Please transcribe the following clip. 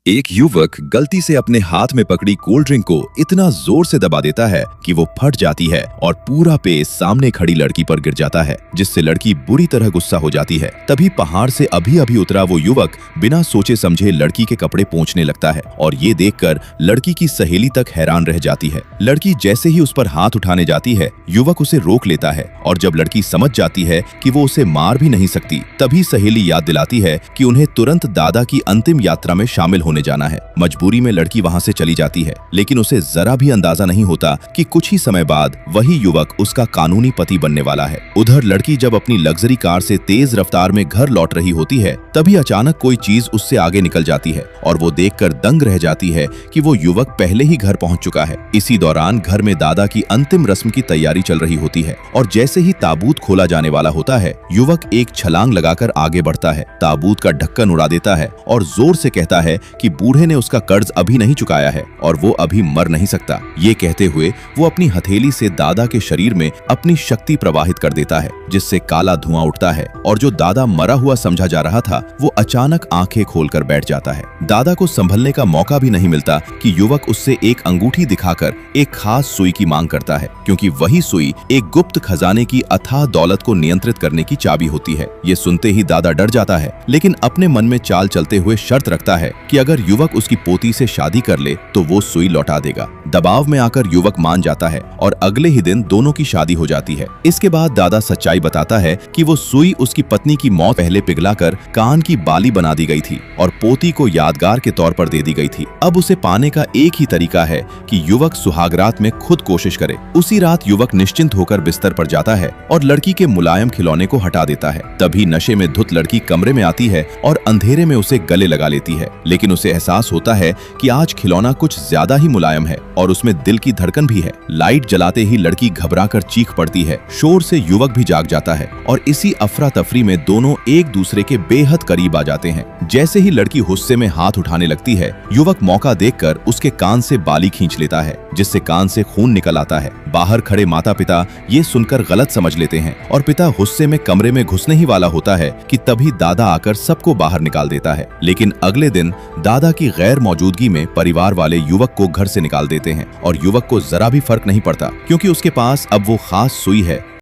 एक युवक गलती से अपने हाथ में पकड़ी कोल्ड ड्रिंक को इतना जोर से दबा देता है कि वो फट जाती है और पूरा पेस सामने खड़ी लड़की पर गिर जाता है, जिससे लड़की बुरी तरह गुस्सा हो जाती है। तभी पहाड़ से अभी अभी उतरा वो युवक बिना सोचे समझे लड़की के कपड़े पोंछने लगता है और ये देखकर लड़की की सहेली तक हैरान रह जाती है। लड़की जैसे ही उस पर हाथ उठाने जाती है, युवक उसे रोक लेता है और जब लड़की समझ जाती है कि वो उसे मार भी नहीं सकती, तभी सहेली याद दिलाती है कि उन्हें तुरंत दादा की अंतिम यात्रा में शामिल होने जाना है। मजबूरी में लड़की वहां से चली जाती है, लेकिन उसे जरा भी अंदाजा नहीं होता कि कुछ ही समय बाद वही युवक उसका कानूनी पति बनने वाला है। उधर लड़की जब अपनी लग्जरी कार से तेज रफ्तार में घर लौट रही होती है, तभी अचानक कोई चीज उससे आगे निकल जाती है और वो देखकर दंग रह जाती है कि वो युवक पहले ही घर पहुंच चुका है। इसी दौरान घर में दादा की अंतिम रस्म की तैयारी चल रही होती है और जैसे ही ताबूत खोला जाने वाला होता है, युवक एक छलांग लगाकर आगे बढ़ता है, ताबूत का ढक्कन उड़ा देता है और जोर से कहता है कि बूढ़े ने उसका कर्ज अभी नहीं चुकाया है और वो अभी मर नहीं सकता। ये कहते हुए वो अपनी हथेली से दादा के शरीर में अपनी शक्ति प्रवाहित कर देता है, जिससे काला धुआं उठता है और जो दादा मरा हुआ समझा जा रहा था, वो अचानक आंखें खोलकर बैठ जाता है। दादा को संभलने का मौका भी नहीं मिलता कि युवक उससे एक अंगूठी दिखाकर एक खास सुई की मांग करता है, क्योंकि वही सुई एक गुप्त खजाने की अथाह दौलत को नियंत्रित करने की चाबी होती है। ये सुनते ही दादा डर जाता है, लेकिन अपने मन में चाल चलते हुए शर्त रखता है कि अगर युवक उसकी पोती से शादी कर ले तो वो सुई लौटा देगा। दबाव में आकर युवक मान जाता है और अगले ही दिन दोनों की शादी हो जाती है। इसके बाद दादा सच्चाई बताता है कि वो सुई उसकी पत्नी की मौत पहले पिघलाकर कान की बाली बना दी गई थी और पोती को यादगार के तौर पर दे दी गई थी। अब उसे पाने का एक ही तरीका है कि युवक सुहागरात में खुद कोशिश करे। उसी रात युवक निश्चिंत होकर बिस्तर पर जाता है और लड़की के मुलायम खिलौने को हटा देता है। तभी नशे में धुत लड़की कमरे में आती है और अंधेरे में उसे गले लगा लेती है, लेकिन उसे एहसास होता है कि आज खिलौना कुछ ज्यादा ही मुलायम है और उसमें दिल की धड़कन भी है। लाइट जलाते ही लड़की घबराकर चीख पड़ती है। शोर से युवक भी जाग जाता है और इसी अफरा तफरी में दोनों एक दूसरे के बेहद करीब आ जाते हैं। जैसे ही लड़की गुस्से में हाथ उठाने लगती है, युवक मौका देखकर उसके कान से बाली खींच लेता है, जिससे कान से खून निकल आता है। बाहर खड़े माता पिता ये सुनकर गलत समझ लेते हैं और पिता गुस्से में कमरे में घुसने ही वाला होता है कि तभी दादा आकर सबको बाहर निकाल देता है। लेकिन अगले दिन दादा की गैर मौजूदगी में परिवार वाले युवक को घर से निकाल देते हैं और युवक को जरा भी फर्क नहीं पड़ता, क्योंकि उसके पास अब वो खास सुई है